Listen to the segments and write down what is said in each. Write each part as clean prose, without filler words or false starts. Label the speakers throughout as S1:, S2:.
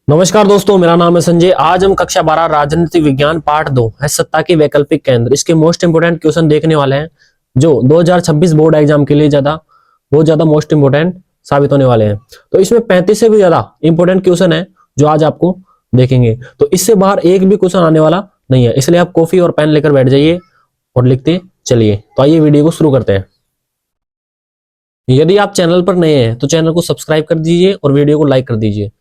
S1: नमस्कार दोस्तों, मेरा नाम है संजय। आज हम कक्षा 12 राजनीति विज्ञान पार्ट 2 है सत्ता के वैकल्पिक केंद्र, इसके मोस्ट इंपोर्टेंट क्वेश्चन देखने वाले हैं जो 2026 बोर्ड एग्जाम के लिए बहुत ज्यादा मोस्ट इंपोर्टेंट साबित होने वाले हैं। तो इसमें 35 से भी ज्यादा इंपोर्टेंट क्वेश्चन है जो आज आपको देखेंगे। तो इससे बाहर एक भी क्वेश्चन आने वाला नहीं है, इसलिए आप कॉफी और पेन लेकर बैठ जाइए और लिखते चलिए। तो आइए वीडियो को शुरू करते हैं। यदि आप चैनल पर नए हैं तो चैनल को सब्सक्राइब कर दीजिए और वीडियो को लाइक कर दीजिए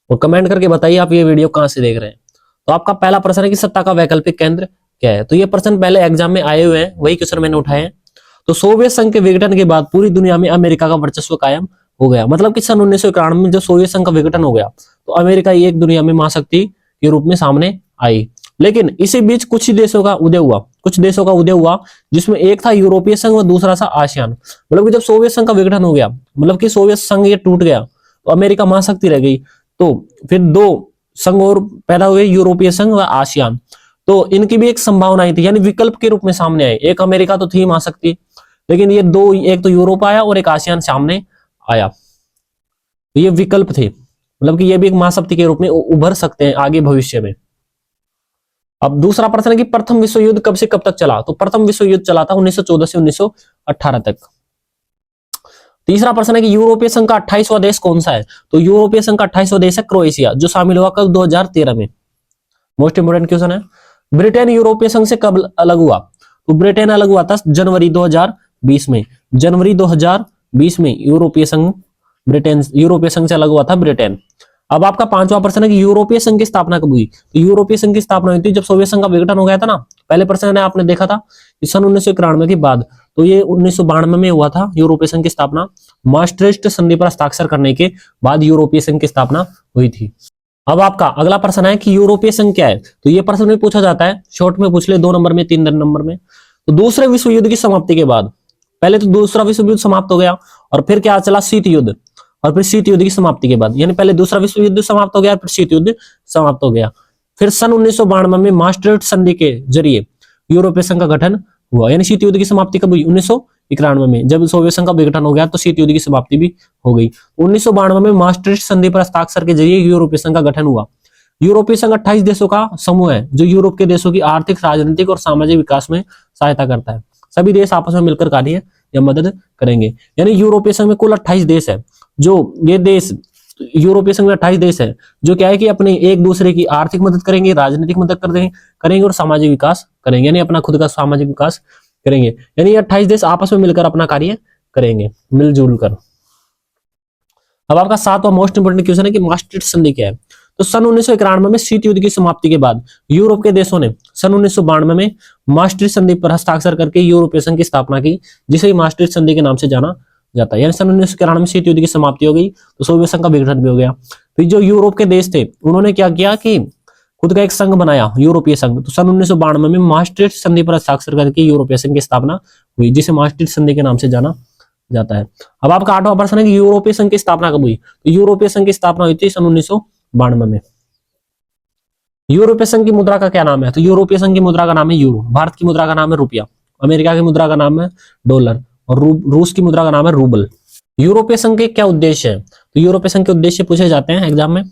S1: और कमेंट करके बताइए आप ये वीडियो कहां से देख रहे हैं। तो आपका पहला प्रश्न है कि सत्ता का वैकल्पिक केंद्र क्या है। तो ये प्रश्न पहले एग्जाम में आए हुए हैं, वही क्वेश्चन मैंने उठाए हैं। तो सोवियत संघ के विघटन के बाद पूरी दुनिया में अमेरिका का वर्चस्व कायम हो गया। मतलब कि सन 1991 में जब सोवियत संघ का विघटन हो गया तो अमेरिका एक दुनिया में महाशक्ति के रूप में सामने आई। लेकिन इसी बीच कुछ देशों का उदय हुआ जिसमें एक था यूरोपीय संघ और दूसरा था आसियान। मतलब कि जब सोवियत संघ का विघटन हो गया, मतलब कि सोवियत संघ ये टूट गया तो अमेरिका महाशक्ति रह गई। तो फिर दो संघ और पैदा हुए, यूरोपीय संघ व आसियान। तो इनकी भी एक संभावना थी, यानी विकल्प के रूप में सामने आए। एक अमेरिका तो थी महाशक्ति, लेकिन ये दो, एक तो यूरोप आया और एक आसियान सामने आया। तो ये विकल्प थे, मतलब कि ये भी एक महाशक्ति के रूप में उभर सकते हैं आगे भविष्य में। अब दूसरा प्रश्न है कि प्रथम विश्व युद्ध कब से कब तक चला। तो प्रथम विश्व युद्ध चला था 1914 से 1918 तक। तीसरा प्रश्न है कि यूरोपीय संघ का 28वां देश कौन सा है। तो यूरोपीय संघ का 28वां देश है क्रोएशिया, जो शामिल हुआ कब 2013 में। मोस्ट इंपोर्टेंट क्वेश्चन है। ब्रिटेन यूरोपीय संघ से कब अलग हुआ। तो ब्रिटेन अलग हुआ था जनवरी 2020 में। जनवरी 2020 में यूरोपीय संघ से अलग हुआ था ब्रिटेन। अब आपका पांचवा प्रश्न है कि यूरोपीय संघ की स्थापना कब हुई। तो यूरोपीय संघ की स्थापना हुई थी जब सोवियत संघ का विघटन हो गया था ना। पहले प्रश्न है आपने देखा था कि सन 1991 के बाद, तो ये 1992 में हुआ था यूरोपीय संघ की स्थापना। maastricht संधि पर हस्ताक्षर करने के बाद यूरोपीय संघ की स्थापना हुई थी। अब आपका अगला प्रश्न है कि यूरोपीय संघ क्या है। तो ये प्रश्न में पूछा जाता है, शॉर्ट में पूछ ले, 2 नंबर में, 3 नंबर में। तो दूसरे विश्व युद्ध की समाप्ति के बाद, पहले तो दूसरा विश्व युद्ध समाप्त हो गया और फिर क्या चला, शीत युद्ध। और फिर शीत युद्ध की समाप्ति के बाद, यानी पहले दूसरा विश्व युद्ध समाप्त हो गया, फिर शीत युद्ध समाप्त हो गया। फिर सन 1992 में maastricht संधि के जरिए यूरोपीय संघ का गठन हुआ। यानी शीत युद्ध की समाप्ति कब हुई, 1991 में। जब सोवियत संघ का विघटन हो गया तो शीत युद्ध की समाप्ति भी हो गई। 1992 में maastricht संधि पर हस्ताक्षर के जरिए यूरोपीय संघ का गठन हुआ। यूरोपीय संघ 28 देशों का समूह है जो यूरोप के देशों की आर्थिक, राजनीतिक और सामाजिक विकास में सहायता करता है। सभी देश आपस में मिलकर कार्य या मदद करेंगे। यानी यूरोपीय संघ में कुल 28 देश है। जो ये देश यूरोपीय संघ में 28 देश है जो क्या है कि अपने एक दूसरे की आर्थिक मदद करेंगे, राजनीतिक मदद करेंगे और सामाजिक विकास करेंगे, यानी अपना खुद का सामाजिक विकास करेंगे। यानी 28 देश आपस में मिलकर अपना कार्य करेंगे, मिलजुल कर। अब आपका 7वां मोस्ट इंपोर्टेंट क्वेश्चन है कि maastricht संधि क्या है। तो सन 1991 में शीत युद्ध की समाप्ति के बाद यूरोप के देशों ने सन 1992 में maastricht संधि पर हस्ताक्षर करके यूरोपीय संघ की स्थापना की, जिसे maastricht संधि के नाम से जाना जाता है। यानी सन 1991 में शीत युद्ध की समाप्ति हो गई तो सोवियत संघ का विघटन भी हो गया। फिर जो यूरोप के देश थे उन्होंने क्या किया कि खुद का एक संघ बनाया, यूरोपीय संघ। तो सन 1992 में maastricht संधि पर हस्ताक्षर करके यूरोपीय संघ की स्थापना हुई, जिसे maastricht संधि के नाम से जाना जाता है। अब आपका 8वां प्रश्न है कि यूरोपीय संघ की स्थापना कब हुई। तो यूरोपीय संघ की स्थापना हुई थी सन 1992 में। यूरोपीय संघ की मुद्रा का क्या नाम है। तो यूरोपीय संघ की मुद्रा का नाम है यूरो। भारत की मुद्रा का नाम है रुपया। अमेरिका की मुद्रा का नाम है डॉलर और रूस की मुद्रा का नाम है रूबल। यूरोपीय संघ के क्या उद्देश्य है। तो यूरोपीय संघ के उद्देश्य पूछे जाते हैं एग्जाम में।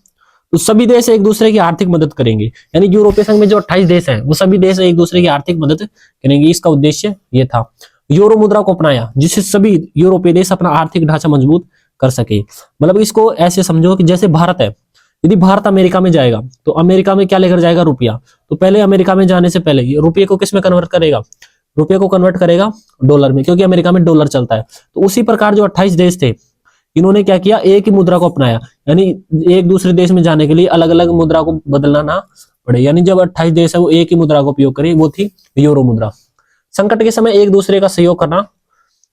S1: तो सभी देश एक दूसरे की आर्थिक मदद करेंगे। यानी यूरोपीय संघ में जो 28 देश हैं वो सभी देश एक दूसरे की आर्थिक मदद करेंगे, इसका उद्देश्य ये था। यूरो मुद्रा को अपनाया जिससे सभी यूरोपीय देश अपना आर्थिक ढांचा मजबूत कर सके। मतलब इसको ऐसे समझो कि जैसे भारत है, यदि भारत अमेरिका में जाएगा तो अमेरिका में क्या लेकर जाएगा, रुपया। तो पहले अमेरिका में जाने से पहले रुपये को किस में कन्वर्ट करेगा, रुपये को कन्वर्ट करेगा डॉलर में, क्योंकि अमेरिका में डॉलर चलता है। तो उसी प्रकार जो 28 देश थे इन्होंने क्या किया, एक ही मुद्रा को अपनाया। यानी एक दूसरे देश में जाने के लिए अलग अलग मुद्रा को बदलना ना पड़े। यानी जब 28 देश है वो एक ही मुद्रा का उपयोग करें, वो थी यूरो मुद्रा। संकट के समय एक दूसरे का सहयोग करना,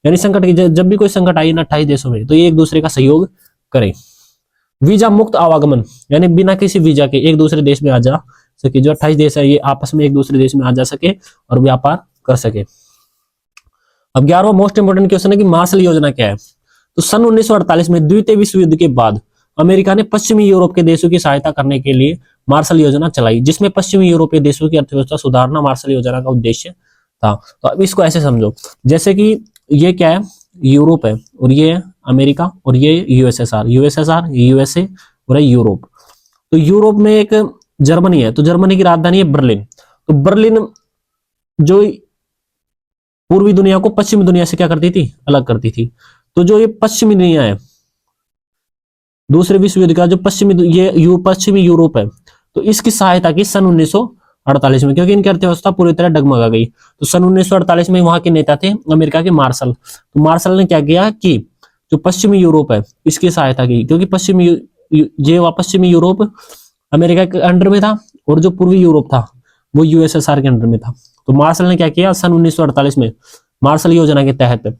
S1: यानी संकट की जब भी कोई संकट आई ना 28 देशों में तो ये एक दूसरे का सहयोग करें। वीजा मुक्त आवागमन, यानी बिना किसी वीजा के एक दूसरे देश में आ जा सके। जो 28 देश है ये आपस में एक दूसरे देश में आ जा सके और व्यापार कर सके। अब 11वां मोस्ट इंपोर्टेंट क्वेश्चन है कि मार्शल योजना क्या है। तो सन 1948 में द्वितीय विश्व युद्ध के बाद अमेरिका ने पश्चिमी यूरोप के देशों की सहायता करने के लिए मार्शल योजना चलाई, जिसमें पश्चिमी यूरोपीय देशों की अर्थव्यवस्था सुधारना मार्शल योजना का उद्देश्य था। तो अब इसको ऐसे समझो जैसे कि ये क्या है, यूरोप है और ये अमेरिका और ये यूएसएसआर, यूएसए और यूरोप। तो यूरोप में एक जर्मनी है, तो जर्मनी की राजधानी है बर्लिन। तो बर्लिन जो पूर्वी दुनिया को पश्चिमी दुनिया से क्या करती थी, अलग करती थी। तो जो ये पश्चिमी दुनिया है, दूसरे विश्व युद्ध का जो पश्चिमी यूरोप है, तो इसकी सहायता की सन 1948 में, क्योंकि इनकी अर्थव्यवस्था पूरी तरह डगमगा गई। तो सन 1948 में वहां के नेता थे अमेरिका के मार्शल। तो मार्शल ने क्या किया कि जो पश्चिमी यूरोप है इसकी सहायता की, क्योंकि पश्चिमी यूरोप अमेरिका के अंडर में था और जो पूर्वी यूरोप था वो यूएसएसआर के अंडर में था। तो मार्शल ने क्या किया, सन 1948 में मार्शल योजना के तहत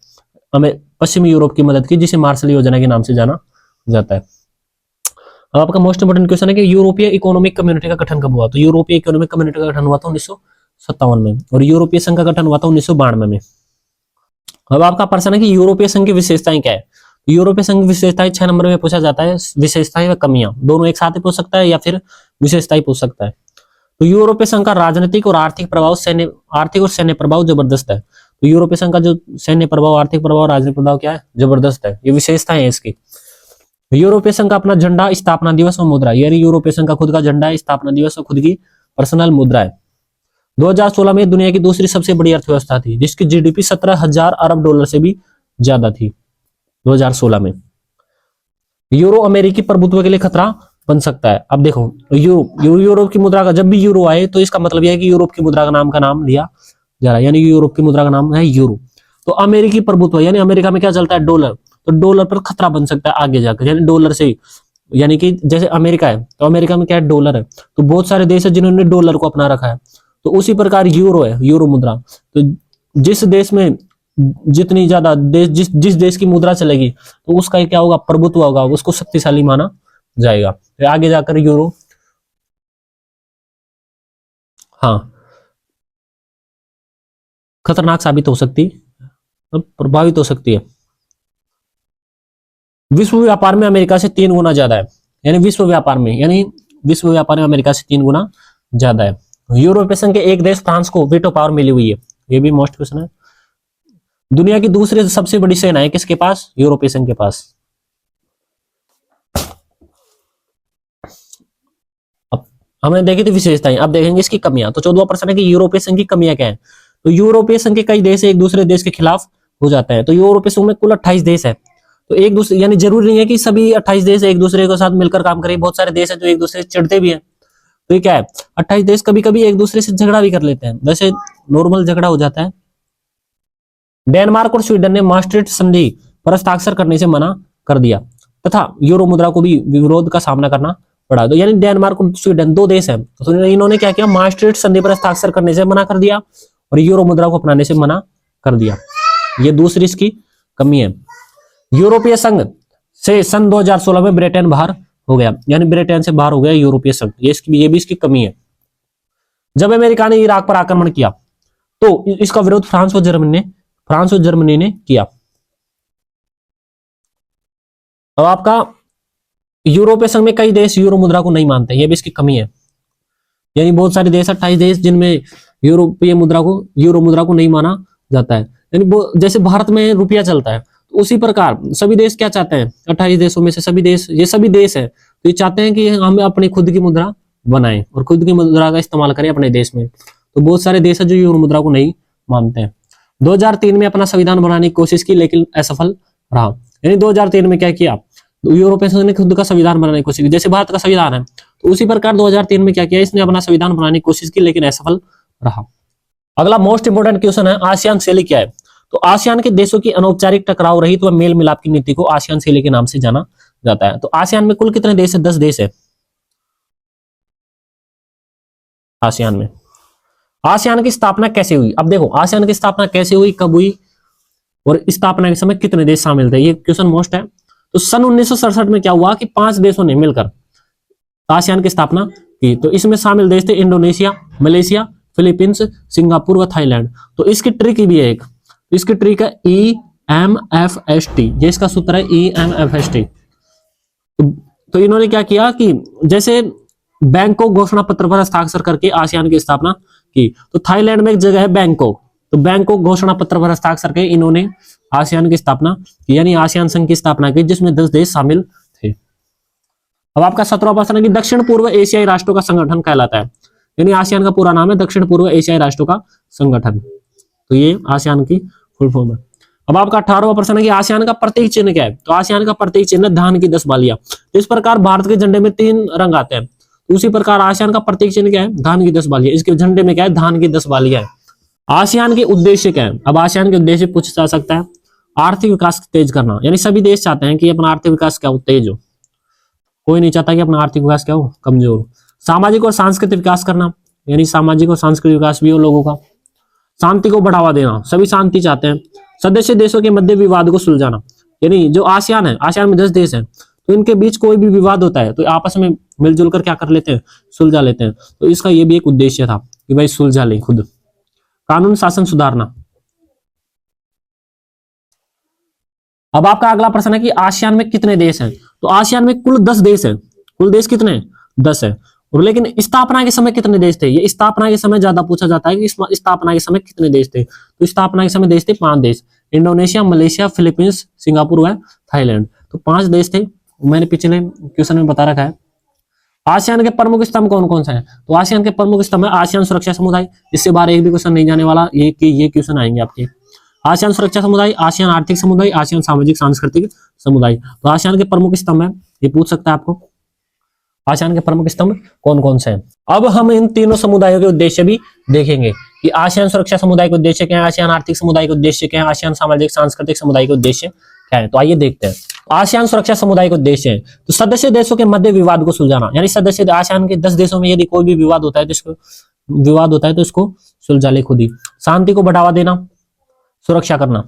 S1: हमें पश्चिमी यूरोप की मदद की, जिसे मार्शल योजना के नाम से जाना जाता है। अब आपका मोस्ट इंपोर्टेंट क्वेश्चन है कि यूरोपीय इकोनॉमिक कम्युनिटी का गठन कब हुआ। तो यूरोपीय इकोनॉमिक कम्युनिटी का गठन हुआ था 1957 में, और यूरोपीय संघ का गठन हुआ था 1992 में। अब आपका प्रश्न है कि यूरोपीय संघ की विशेषताएं क्या है। यूरोपीय संघ की विशेषताएं 6 नंबर में पूछा जाता है, विशेषताएं व कमियां दोनों एक साथ ही पूछ सकता है या फिर विशेषताएं पूछ सकता है। तो यूरोपीय संघ का राजनीतिक और आर्थिक और सैन्य प्रभाव जबरदस्त है। तो यूरोपीय संघ का जो सैन्य प्रभाव, आर्थिक प्रभाव, राजनीतिक प्रभाव क्या है, जबरदस्त है। ये विशेषताएं है इसकी। यूरोपीय संघ का अपना झंडा, स्थापना दिवस और मुद्रा, यानी यूरोपीय संघ का खुद का झंडा है, स्थापना दिवस और खुद की पर्सनल मुद्रा है। 2016 में दुनिया की दूसरी सबसे बड़ी अर्थव्यवस्था थी, जिसकी जीडीपी 17,000 अरब डॉलर से भी ज्यादा थी 2016 में। यूरो अमेरिकी प्रभुत्व के लिए खतरा बन सकता है। अब देखो, यूरोप की मुद्रा का, जब भी यूरो आए तो इसका मतलब यह है कि यूरोप की मुद्रा का नाम लिया जा रहा है, यानी यूरोप की मुद्रा का नाम है यूरो। तो अमेरिकी प्रभुत्व, यानी अमेरिका में क्या चलता है, डॉलर। तो डॉलर पर खतरा बन सकता है आगे जाकर, यानी डॉलर से, यानी कि जैसे अमेरिका है तो अमेरिका में क्या है, डॉलर है। तो बहुत सारे देश है जिन्होंने डॉलर को अपना रखा है। तो उसी प्रकार यूरो है, यूरो मुद्रा। तो जिस देश में जितनी ज्यादा जिस देश की मुद्रा चलेगी तो उसका क्या होगा, प्रभुत्व होगा, उसको शक्तिशाली माना जाएगा। तो आगे जाकर यूरो खतरनाक साबित हो सकती, प्रभावित हो सकती है। विश्व व्यापार में अमेरिका से 3 गुना ज्यादा है, यानी विश्व व्यापार में अमेरिका से 3 गुना ज्यादा है। यूरोपीय संघ के एक देश फ्रांस को वीटो पावर मिली हुई है, ये भी मोस्ट क्वेश्चन है। दुनिया की दूसरी सबसे बड़ी सेना है किसके पास, यूरोपीय संघ के पास। अब हमने देखी थी विशेषताएं, अब देखेंगे इसकी कमियां। तो 14वां प्रश्न है कि यूरोपीय संघ की कमियां क्या है। तो यूरोपीय संघ के कई देश एक दूसरे देश के खिलाफ हो जाते हैं। तो यूरोपीय संघ में कुल 28 देश है। तो एक दूसरे, यानी जरूरी नहीं है कि सभी 28 देश एक दूसरे के साथ मिलकर काम करें। बहुत सारे देश है जो एक दूसरे से चिढ़ते भी हैं। तो ये क्या है, 28 देश कभी कभी एक दूसरे से झगड़ा भी कर लेते हैं, वैसे नॉर्मल झगड़ा हो जाता है। डेनमार्क और स्वीडन ने मास्ट्रिक्ट संधि पर हस्ताक्षर करने से मना कर दिया तथा यूरो मुद्रा को भी विरोध का सामना करना पड़ा। तो यानी डेनमार्क और स्वीडन 2 देश हैं, तो इन्होंने क्या किया, मास्ट्रिक्ट संधि पर हस्ताक्षर करने से मना कर दिया और यूरो मुद्रा को अपनाने से मना कर दिया। ये दूसरी इसकी कमी है। यूरोपीय संघ से सन 2016 में ब्रिटेन बाहर हो गया, यानी ब्रिटेन से बाहर हो गया यूरोपीय संघ, ये भी इसकी कमी है। जब अमेरिका ने इराक पर आक्रमण किया तो इसका विरोध फ्रांस और जर्मनी ने किया। अब आपका यूरोपीय संघ में कई देश यूरो मुद्रा को नहीं मानते, ये भी इसकी कमी है। यानी बहुत सारे देश, 28 देश, जिनमें यूरो मुद्रा को नहीं माना जाता है। यानी जैसे भारत में रुपया चलता है, तो उसी प्रकार सभी देश क्या चाहते हैं, 28 देशों में से सभी देश है तो ये चाहते हैं कि हम अपनी खुद की मुद्रा बनाएं और खुद की मुद्रा का इस्तेमाल करें अपने देश में। तो बहुत सारे देश है जो यूरो मुद्रा को नहीं मानते हैं। 2003 में अपना संविधान बनाने की कोशिश की लेकिन असफल रहा। यानी 2003 में क्या किया, यूरोपीय संघ ने खुद का संविधान बनाने की कोशिश की, जैसे भारत का संविधान है तो उसी प्रकार 2003 में क्या किया, इसने अपना संविधान बनाने की कोशिश की लेकिन असफल रहा। अगला मोस्ट इंपोर्टेंट क्वेश्चन है, आसियान शैली क्या है। तो आसियान के देशों की अनौपचारिक टकराव रहित व मेल मिलाप की नीति को आसियान शैली के नाम से जाना जाता है। तो आसियान में कुल कितने देश है, 10 देश है आसियान में। आसियान की स्थापना कैसे हुई, अब देखो आसियान की स्थापना कैसे हुई, कब हुई और स्थापना के समय कितने देश शामिल थे, ये क्वेश्चन मोस्ट है। तो सन 1967 में क्या हुआ कि 5 देशों ने मिलकर आसियान की स्थापना की। तो इसमें शामिल देश थे इंडोनेशिया, मलेशिया, फिलीपींस, सिंगापुर व थाईलैंड। तो इसकी ट्रिक भी है, इसकी ट्रिक है EMFST, ये इसका सूत्र है EMFST। तो इन्होंने क्या किया कि जैसे बैंकॉक घोषणा पत्र पर हस्ताक्षर करके आसियान की स्थापना की। तो थाईलैंड में एक जगह है बैंकॉक, तो बैंकॉक घोषणा पत्र पर हस्ताक्षर करके इन्होंने आसियान की स्थापना की, यानी आसियान संघ की स्थापना की, जिसमें 10 देश शामिल थे। अब आपका 17वां प्रश्न है कि दक्षिण पूर्व एशियाई राष्ट्रों का संगठन कहलाता है, यानी आसियान का पूरा नाम है दक्षिण पूर्व एशियाई राष्ट्रों का संगठन। तो ये आसियान की फुल फॉर्म है। अब आपका 18वां प्रश्न है कि आसियान का प्रतीक चिन्ह क्या है? तो आसियान का प्रतीक चिन्ह धान की 10 बालियां। तो इस प्रकार भारत के झंडे में 3 रंग आते हैं, तो उसी प्रकार आसियान का प्रतीक चिन्ह क्या है? धान की 10 बालियां। इसके झंडे में क्या है? धान की 10 बालियां है। आसियान के उद्देश्य क्या है? अब आसियान के उद्देश्य पूछा जा सकता है। आर्थिक विकास तेज करना, यानी सभी देश चाहते हैं कि अपना आर्थिक विकास क्या हो? तेज हो। कोई नहीं चाहता कि अपना आर्थिक विकास क्या हो? कमजोर हो। सामाजिक और सांस्कृतिक विकास करना, यानी सामाजिक और सांस्कृतिक विकास भी हो लोगों का। शांति को बढ़ावा देना, सभी शांति चाहते हैं। सदस्य देशों के मध्य विवाद को सुलझाना, यानी जो आसियान है, आसियान में 10 देश हैं, तो इनके बीच कोई भी विवाद होता है तो आपस में मिलजुल कर क्या कर लेते हैं? सुलझा लेते हैं। तो इसका ये भी एक उद्देश्य था कि भाई सुलझा लें खुद। कानून शासन सुधारना। अब आपका अगला प्रश्न है कि आसियान में कितने देश हैं? तो आसियान में कुल 10 देश हैं। कुल देश कितने हैं? 10 है। और लेकिन स्थापना के समय कितने देश थे? ये स्थापना के समय ज्यादा पूछा जाता है कि स्थापना के समय कितने देश थे। तो स्थापना के समय देश थे 5 देश, इंडोनेशिया, मलेशिया, फिलीपींस, सिंगापुर व थाईलैंड। तो 5 देश थे, मैंने पिछले क्वेश्चन में बता रखा है। आसियान के प्रमुख स्तंभ कौन कौन से हैं? तो आसियान के प्रमुख स्तंभ है आसियान सुरक्षा समुदाय, इससे बाहर एक भी क्वेश्चन नहीं जाने वाला, ये क्वेश्चन आएंगे आपके। आसियान सुरक्षा समुदाय, आसियान आर्थिक समुदाय, आसियान सामाजिक सांस्कृतिक समुदाय। तो आसियान के प्रमुख स्तंभ है, ये पूछ सकता है आपको। आसियान के प्रमुख स्तंभ कौन कौन से हैं? अब हम इन तीनों समुदायों के उद्देश्य भी देखेंगे कि आसियान सुरक्षा समुदाय के उद्देश्य क्या है, आसियान आर्थिक समुदाय के उद्देश्य क्या है, आसियान सामाजिक सांस्कृतिक समुदाय के उद्देश्य क्या है। तो आइए देखते हैं। आसियान सुरक्षा समुदाय के उद्देश्य है तो सदस्य देशों के मध्य विवाद को सुलझाना, यानी सदस्य आसियान के 10 देशों में यदि कोई भी विवाद होता है तो इसको सुलझा ले खुद ही। शांति को बढ़ावा देना, सुरक्षा करना।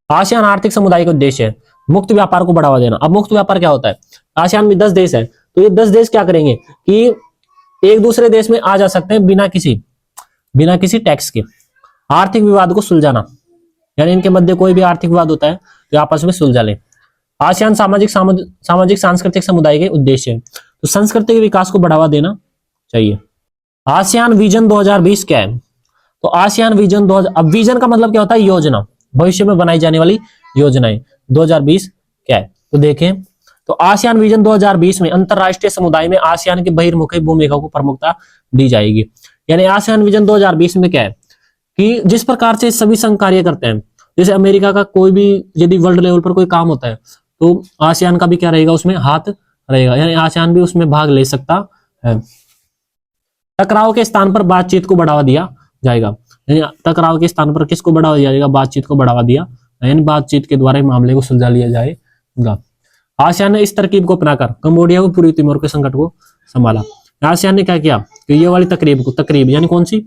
S1: आसियान आर्थिक समुदाय के उद्देश्य है मुक्त व्यापार को बढ़ावा देना। अब मुक्त व्यापार क्या होता है? आसियान में 10 देश है, तो ये 10 देश क्या करेंगे कि एक दूसरे देश में आ जा सकते हैं बिना किसी टैक्स के। आर्थिक विवाद को सुलझाना, यानी इनके मध्य कोई भी आर्थिक विवाद होता है तो आपस में सुलझा ले। आसियान सामाजिक सांस्कृतिक समुदाय के उद्देश्य है तो संस्कृति के विकास को बढ़ावा देना चाहिए। आसियान विजन 2020 क्या है? तो आसियान विजन 2000, अब विजन का मतलब क्या होता है? योजना, भविष्य में बनाई जाने वाली योजनाएं। 2020 क्या है? तो देखें, तो आसियान विजन 2020 में अंतरराष्ट्रीय समुदाय में आसियान की बहिर्मुखी भूमिका को प्रमुखता दी जाएगी। यानी आसियान विजन 2020 में क्या है कि जिस प्रकार से सभी संघ कार्य करते हैं, जैसे अमेरिका का कोई भी यदि वर्ल्ड लेवल पर कोई काम होता है तो आसियान का भी क्या रहेगा? उसमें हाथ रहेगा, यानी आसियान भी उसमें भाग ले सकता है। टकराव के स्थान पर बातचीत को बढ़ावा दिया जाएगा, यानी टकराव के स्थान पर किसको बढ़ावा दिया जाएगा? बातचीत को बढ़ावा दिया, यानी बातचीत के द्वारा मामले को सुलझा लिया जाएगा। आसियान ने इस तरकीब को अपनाकर कंबोडिया व पूर्वी तिमोर के संकट को संभाला। आसियान ने क्या किया कि ये वाली तकरीब यानी कौन सी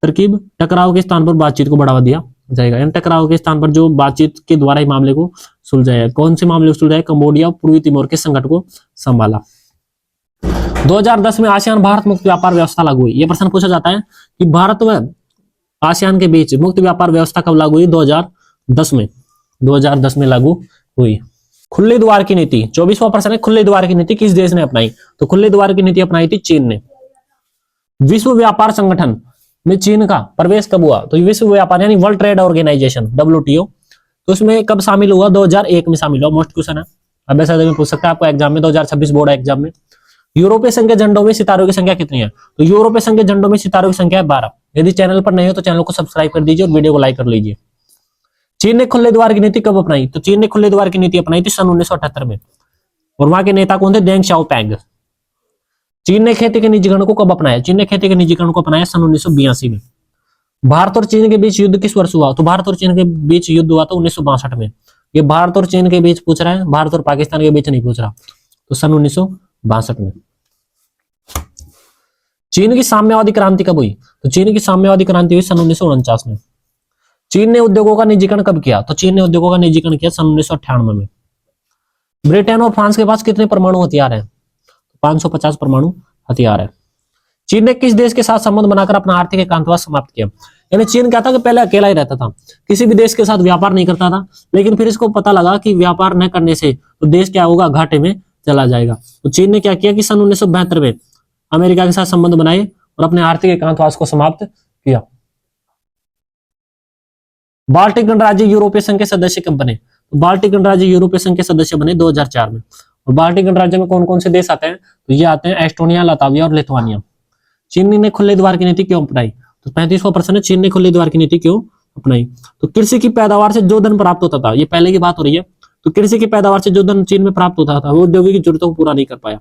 S1: तरकीब? टकराव के स्थान पर बातचीत को बढ़ावा दिया जाएगा, यानी टकराव के स्थान पर जो बातचीत के द्वारा ही मामले को सुलझाया। कौन से मामले को सुलझाया? कंबोडिया और पूर्वी तिमोर के संकट को संभाला। 2010 में आसियान भारत मुक्त व्यापार व्यवस्था लागू हुई। यह प्रश्न पूछा जाता है कि भारत व आसियान के बीच मुक्त व्यापार व्यवस्था कब लागू हुई? 2010 में लागू हुई। खुले द्वार की नीति, 24वां प्रश्न है, खुले द्वार की नीति किस देश ने अपनाई? तो खुले द्वार की नीति अपनाई थी चीन ने। विश्व व्यापार संगठन में चीन का प्रवेश कब हुआ? तो विश्व व्यापार यानी वर्ल्ड ट्रेड ऑर्गेनाइजेशन WTO, तो उसमें कब शामिल हुआ? 2001 में शामिल हुआ। मोस्ट क्वेश्चन है, अब ऐसा पूछ सकता है आपको एग्जाम में, 2026 बोर्ड एग्जाम में। यूरोपीय संघ के झंडों में सितारों की संख्या कितनी है? तो यूरोपीय संघ के झंडों में सितारों की संख्या है 12। यदि चैनल पर नहीं हो तो चैनल को सब्सक्राइब कर दीजिए और वीडियो को लाइक कर लीजिए। चीन ने खुले द्वार की नीति कब अपनाई? तो चीन ने खुले द्वार की नीति अपनाई थी सन 1978 में, और वहां के नेता कौन थे? डेंग शाओपिंग। चीन ने खेती के निजीकरण को कब अपनाया? चीन ने खेती के निजीकरण को अपनाया सन 1982 में। भारत और चीन के बीच युद्ध किस वर्ष हुआ? तो भारत और चीन के बीच युद्ध हुआ था 1962 में। ये भारत और चीन के बीच पूछ रहा है, भारत और पाकिस्तान के बीच नहीं पूछ रहा। तो सन 1962 में। चीन की साम्यवादी क्रांति कब हुई? तो चीन की साम्यवादी क्रांति हुई सन 1949 में। चीन ने उद्योगों का निजीकरण कब किया? तो चीन ने उद्योगों का निजीकरण किया सन 1998 में। ब्रिटेन और फ्रांस के पास कितने परमाणु हथियार हैं? 550 परमाणु हथियार है। चीन ने किस देश के साथ संबंध बनाकर अपना आर्थिक एकांतवास समाप्त किया? यानी चीन क्या था कि पहले अकेला ही रहता था, किसी भी देश के साथ व्यापार नहीं करता था, लेकिन फिर इसको पता लगा कि व्यापार न करने से तो देश क्या होगा? घाटे में चला जाएगा। तो चीन ने क्या किया कि सन 1972 में अमेरिका के साथ संबंध बनाए और अपने आर्थिक एकांतवास को समाप्त किया। बाल्टिक गणराज्य यूरोपीय संघ के सदस्य कब बने? बाल्टिक गणराज्य यूरोपीय संघ के सदस्य बने 2004 में। और बाल्टिक गणराज्य में कौन कौन से देश आते हैं? तो ये आते हैं एस्टोनिया, लातविया और लिथुआनिया। चीन ने खुले द्वार की नीति क्यों अपनाई? तो 35वां प्रश्न है, चीन ने खुले द्वार की नीति क्यों अपनाई? तो कृषि की पैदावार से जो धन प्राप्त होता था, ये पहले की बात हो रही है, तो कृषि की पैदावार से जो धन चीन में प्राप्त होता था वो उद्योगों की जरूरतों को पूरा नहीं कर पाया।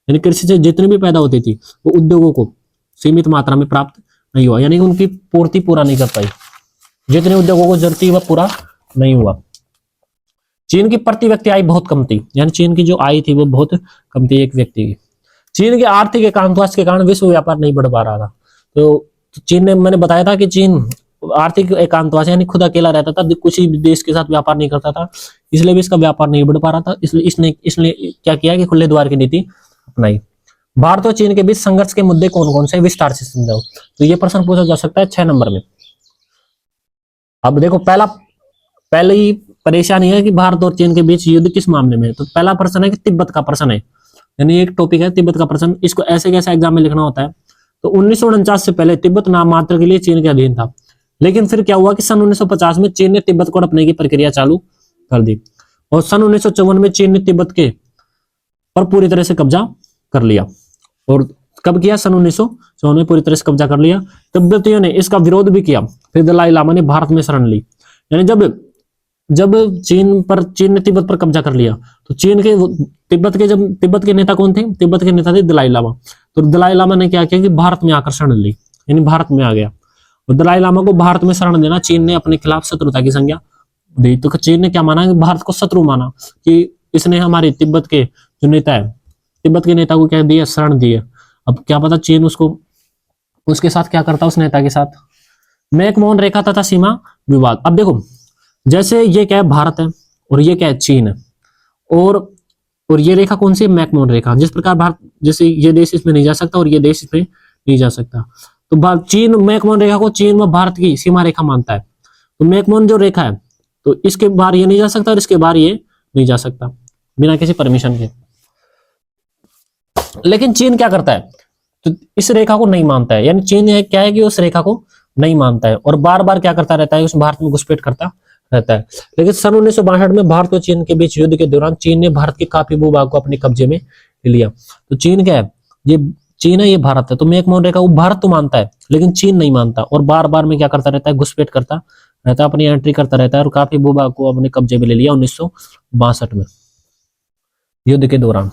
S1: यानी कृषि से जितनी भी पैदा होती थी वो उद्योगों को सीमित मात्रा में प्राप्त नहीं हुआ, यानी उनकी पूर्ति पूरा नहीं कर पाई। जितने उद्योगों को जरूरत थी वह पूरा नहीं हुआ। चीन की प्रति व्यक्ति आय बहुत कम थी, यानी चीन की जो आय थी वो बहुत कम थी एक व्यक्ति की। चीन के आर्थिक एकांतवास के कारण विश्व व्यापार नहीं बढ़ पा रहा था। तो चीन ने, मैंने बताया था कि चीन आर्थिक एकांतवास यानी खुद अकेला रहता था, किसी भी देश के साथ व्यापार नहीं करता था, इसलिए भी इसका व्यापार नहीं बढ़ पा रहा था। इसलिए इसने क्या किया कि खुले द्वार की नीति अपनाई। भारत और चीन के बीच संघर्ष के मुद्दे कौन कौन से, विस्तार से समझाओ। तो ये प्रश्न पूछा जा सकता है 6 नंबर में। अब देखो, पहले ही परेशानी है कि भारत और चीन के बीच युद्ध किस मामले में है। तो पहला प्रश्न है कि तिब्बत का प्रश्न है, यानी एक टॉपिक है तिब्बत का प्रश्न। इसको ऐसे कैसे एग्जाम में लिखना होता है? तो 1949 से पहले तिब्बत नाम मात्र के लिए चीन के अधीन था, लेकिन फिर क्या हुआ कि सन 1950 में चीन ने तिब्बत को हड़पने की प्रक्रिया चालू कर दी और सन 1954 में चीन ने तिब्बत के पर पूरी तरह से कब्जा कर लिया। और कब किया? सन 1954 में पूरी तरह से कब्जा कर लिया। तिब्बतियों ने इसका विरोध भी किया, फिर दलाई लामा ने भारत में शरण ली। यानी जब चीन ने तिब्बत पर कब्जा कर लिया तो तिब्बत के नेता कौन थे? तिब्बत के नेता थे दलाई लामा। तो दलाई लामा ने क्या किया कि भारत में आकर शरण ली, यानी भारत में आ गया। और दलाई लामा को भारत में शरण देना चीन ने अपने खिलाफ शत्रुता की संज्ञा दी। तो चीन ने क्या माना कि भारत को शत्रु माना कि इसने हमारे तिब्बत के जो नेता है, तिब्बत के नेता को क्या दिया? शरण दिया। अब क्या पता चीन उसके साथ क्या करता, उस नेता के साथ। मैकमोहन रेखा तथा सीमा विवाद। अब देखो, जैसे ये क्या है? भारत है और ये क्या है? चीन है। और ये रेखा कौन सी है? मैकमोहन रेखा। जिस प्रकार भारत, जैसे ये देश इसमें नहीं जा सकता और ये देश इसमें नहीं जा सकता, तो चीन मैकमोहन रेखा को चीन व भारत की सीमा रेखा मानता है। तो मैकमोहन जो रेखा है, तो इसके बाहर ये नहीं जा सकता और इसके बाहर ये नहीं जा सकता बिना किसी परमिशन के। लेकिन चीन क्या करता है? तो इस रेखा को नहीं मानता है, यानी चीन क्या है कि उस रेखा को नहीं मानता है और बार बार क्या करता रहता है? उस भारत में घुसपैठ करता रहता है। लेकिन सन 1962 में भारत और चीन के बीच युद्ध के दौरान चीन ने भारत के काफी भूभाग को अपने कब्जे में ले लिया। तो चीन क्या है? ये चीन है, ये भारत है। तो मैकमोहन रेखा वो भारत तो मानता है लेकिन चीन नहीं मानता और बार बार में क्या करता रहता है? घुसपैठ करता रहता है, अपनी एंट्री करता रहता है और काफी भूभाग को अपने कब्जे में ले लिया 1962 में युद्ध के दौरान।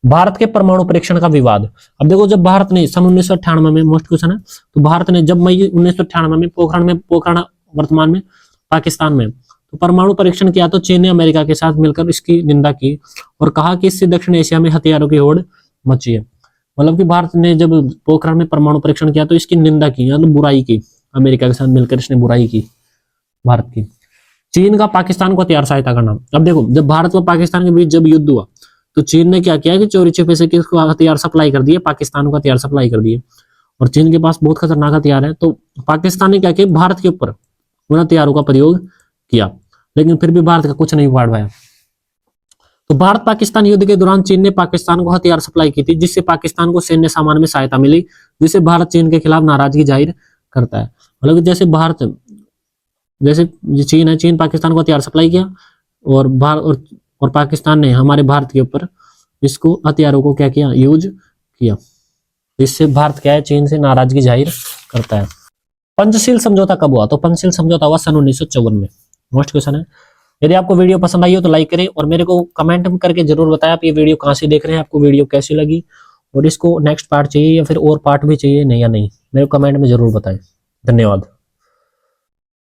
S1: भारत के परमाणु परीक्षण का विवाद। अब देखो, जब भारत ने सन 1998 में, मोस्ट क्वेश्चन है, तो भारत ने जब मई 1998 में पोखरण वर्तमान में पाकिस्तान में तो परमाणु परीक्षण किया, तो चीन ने अमेरिका के साथ मिलकर इसकी निंदा की और कहा कि इससे दक्षिण एशिया में हथियारों की होड़ मची है। मतलब कि भारत ने जब पोखरण में परमाणु परीक्षण किया तो इसकी निंदा की, मतलब बुराई की, अमेरिका के साथ मिलकर इसने बुराई की भारत की। चीन का पाकिस्तान को हथियार सहायता करना। अब देखो, जब भारत व पाकिस्तान के बीच जब युद्ध हुआ तो चीन ने क्या किया कि चोरी छिपे से किसको हथियार सप्लाई कर दिए? पाकिस्तान को हथियार सप्लाई कर दिए। और चीन के पास बहुत खतरनाक हथियार है, तो पाकिस्तान ने क्या किया? भारत के ऊपर उन हथियारों का प्रयोग किया, लेकिन फिर भी भारत का कुछ नहीं उखाड़ पाया। तो भारत पाकिस्तान युद्ध के दौरान चीन ने पाकिस्तान को हथियार सप्लाई की थी, जिससे पाकिस्तान को सैन्य सामान में सहायता मिली, जिससे भारत चीन के खिलाफ नाराजगी जाहिर करता है। मतलब जैसे चीन है, चीन पाकिस्तान को हथियार सप्लाई किया और पाकिस्तान ने हमारे भारत के ऊपर इसको हथियारों को क्या किया? यूज किया। इससे भारत क्या है? चीन से नाराजगी जाहिर करता है। पंचशील समझौता कब हुआ? तो पंचशील समझौता हुआ सन 1954 में। मोस्ट क्वेश्चन है। यदि आपको वीडियो पसंद आई हो तो लाइक करें और मेरे को कमेंट करके जरूर बताएं आप ये वीडियो कहाँ से देख रहे हैं, आपको वीडियो कैसी लगी और इसको नेक्स्ट पार्ट चाहिए या फिर और पार्ट भी चाहिए नहीं या नहीं, मेरे को कमेंट में जरूर बताएं। धन्यवाद।